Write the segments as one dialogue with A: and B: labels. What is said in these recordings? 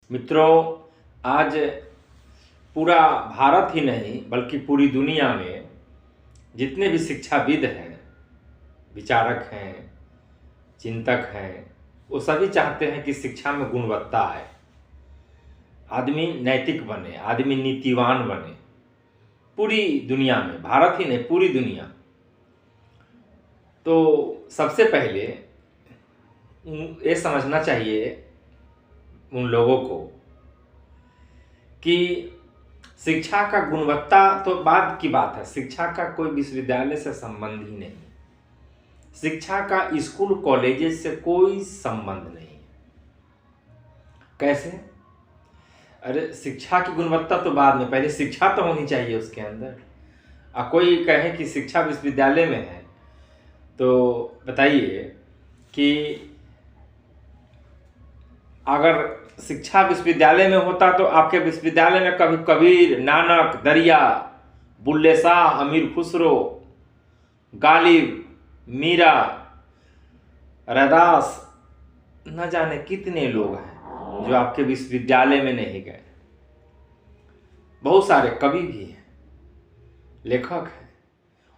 A: मित्रों, आज पूरा भारत ही नहीं बल्कि पूरी दुनिया में जितने भी शिक्षाविद हैं, विचारक हैं, चिंतक हैं, वो सभी चाहते हैं कि शिक्षा में गुणवत्ता आए, आदमी नैतिक बने, आदमी नीतिवान बने। पूरी दुनिया में, भारत ही नहीं पूरी दुनिया। तो सबसे पहले ये समझना चाहिए उन लोगों को कि शिक्षा का गुणवत्ता तो बाद की बात है, शिक्षा का कोई विश्वविद्यालय से संबंध ही नहीं, शिक्षा का स्कूल कॉलेजेस से कोई संबंध नहीं। कैसे? अरे शिक्षा की गुणवत्ता तो बाद में, पहले शिक्षा तो होनी चाहिए उसके अंदर। कोई कहे कि शिक्षा विश्वविद्यालय में है तो बताइए कि अगर शिक्षा विश्वविद्यालय में होता तो आपके विश्वविद्यालय में कभी कबीर, नानक, दरिया, बुल्ले शाह, अमीर खुसरो, गालिब, मीरा, रैदास, न जाने कितने लोग हैं जो आपके विश्वविद्यालय में नहीं गए। बहुत सारे कवि भी हैं, लेखक हैं,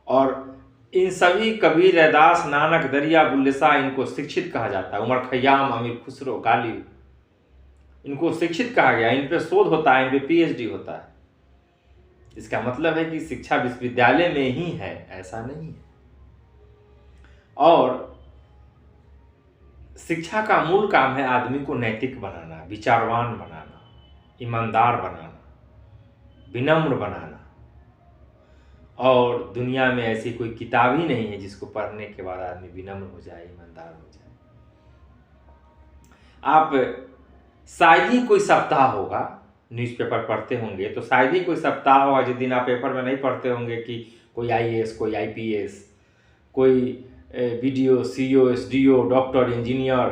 A: और इन सभी कबीर, रैदास, नानक, दरिया, बुल्ले शाह, इनको शिक्षित कहा जाता है। उमर खयाम, अमीर खुसरो, गालिब, इनको शिक्षित कहा गया। इन पे शोध होता है, इन पे पीएचडी होता है। इसका मतलब है कि शिक्षा विश्वविद्यालय में ही है, ऐसा नहीं है। और शिक्षा का मूल काम है आदमी को नैतिक बनाना, विचारवान बनाना, ईमानदार बनाना, विनम्र बनाना। और दुनिया में ऐसी कोई किताब ही नहीं है जिसको पढ़ने के बाद आदमी विनम्र हो जाए, ईमानदार हो जाए। आप शायद ही कोई सप्ताह होगा, न्यूज़पेपर पढ़ते होंगे तो शायद ही कोई सप्ताह होगा जिस दिन आप पेपर में नहीं पढ़ते होंगे कि कोई आईएएस, कोई आईपीएस, कोई BDO, CEO, SDO, doctor, engineer,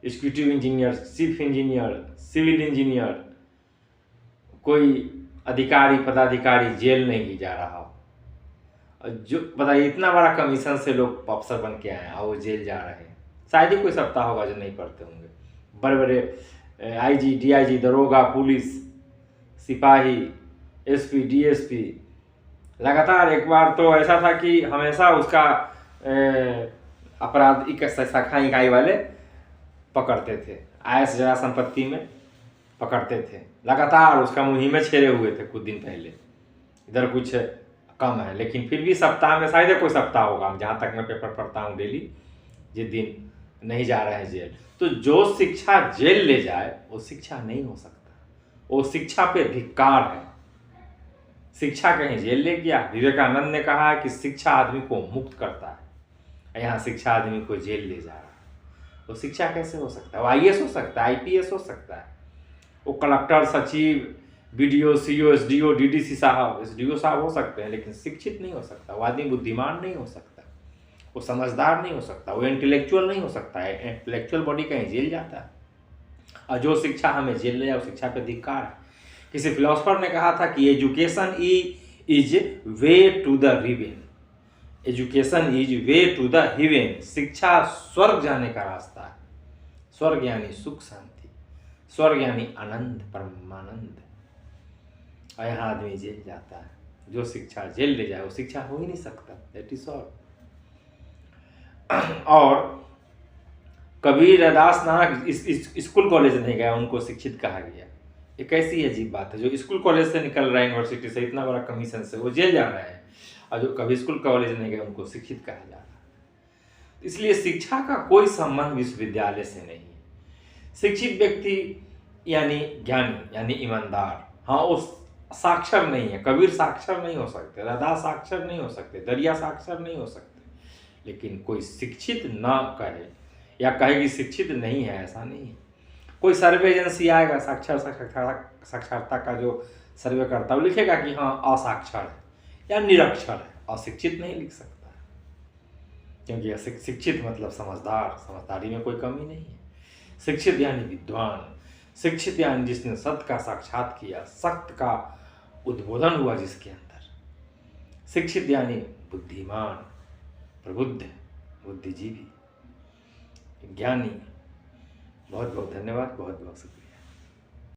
A: executive engineer, chief engineer, civil engineer, कोई अधिकारी, पदाधिकारी जेल नहीं जा रहा हो। जो बताइए, इतना बड़ा कमीशन से लोग अफसर बन के आए हैं और वो जेल जा रहे हैं। शायद ही कोई सप्ताह होगा जो नहीं पढ़ते होंगे। बड़े बड़े आईजी, डीआईजी, दरोगा, पुलिस, सिपाही, एसपी, डीएसपी, लगातार। एक बार तो ऐसा था कि हमेशा उसका आपराधिक शाखा इकाई वाले पकड़ते थे, आय से ज़्यादा संपत्ति में पकड़ते थे। लगातार उसका मुहिमें छेड़े हुए थे कुछ दिन पहले। इधर कुछ कम है, लेकिन फिर भी सप्ताह में शायद कोई सप्ताह होगा, जहाँ तक मैं पेपर पढ़ता हूँ डेली, जिस दिन नहीं जा रहे हैं जेल। तो जो शिक्षा जेल ले जाए वो शिक्षा नहीं हो सकता, वो शिक्षा पे धिक्कार है। शिक्षा कहीं जेल ले गया? विवेकानंद ने कहा है कि शिक्षा आदमी को मुक्त करता है, यहाँ शिक्षा आदमी को जेल ले जा रहा है। वो शिक्षा कैसे हो सकता है? वो आईएएस हो सकता है, आईपीएस हो सकता है, वो कलेक्टर, सचिव, बीडीओ, सीईओ, एसडीओ, डीडीसी साहब, एसडीओ साहब हो सकते हैं, लेकिन शिक्षित नहीं हो सकता। वो आदमी बुद्धिमान नहीं हो सकता, वो समझदार नहीं हो सकता, वो इंटेलेक्चुअल नहीं हो सकता है। इंटेलेक्चुअल बॉडी कहीं जेल जाता है, और जो शिक्षा हमें जेल ले जाए वो शिक्षा पे धिक्कार है। किसी फिलोसफर ने कहा था कि education is way to the heaven, education is way to the heaven. शिक्षा स्वर्ग जाने का रास्ता है। स्वर्ग यानी सुख शांति, स्वर्ग यानी आनंद, परमानंद। और यहाँ आदमी जेल जाता है। जो शिक्षा जेल ले जाए वो शिक्षा हो ही नहीं सकता, दैट इज ऑल। और कबीर, रैदास, नानक स्कूल कॉलेज नहीं गए, उनको शिक्षित कहा गया। एक ऐसी अजीब बात है, जो स्कूल कॉलेज से निकल रहा है, यूनिवर्सिटी से, इतना बड़ा कमीशन से, वो जेल जा रहा है, और जो कभी स्कूल कॉलेज नहीं गए उनको शिक्षित कहा जा रहा है। इसलिए शिक्षा का कोई संबंध विश्वविद्यालय से नहीं है। शिक्षित व्यक्ति यानी ज्ञानी, यानी ईमानदार। हाँ, वो साक्षर नहीं है, कबीर साक्षर नहीं हो सकते, रैदास साक्षर नहीं हो सकते, दरिया साक्षर नहीं हो सकते, लेकिन कोई शिक्षित ना कहे या कहे कि शिक्षित नहीं है, ऐसा नहीं है। कोई सर्वे एजेंसी आएगा, साक्षरता का जो सर्वे करता है, वो लिखेगा कि हाँ असाक्षर है या निरक्षर है, अशिक्षित नहीं लिख सकता है, क्योंकि शिक्षित मतलब समझदार, समझदारी में कोई कमी नहीं है। शिक्षित यानी विद्वान, शिक्षित यानी जिसने सत्य का साक्षात किया, सत्य का उद्बोधन हुआ जिसके अंदर। शिक्षित यानी बुद्धिमान, प्रबुद्ध, बुद्धिजीवी, ज्ञानी। बहुत बहुत धन्यवाद, बहुत बहुत शुक्रिया।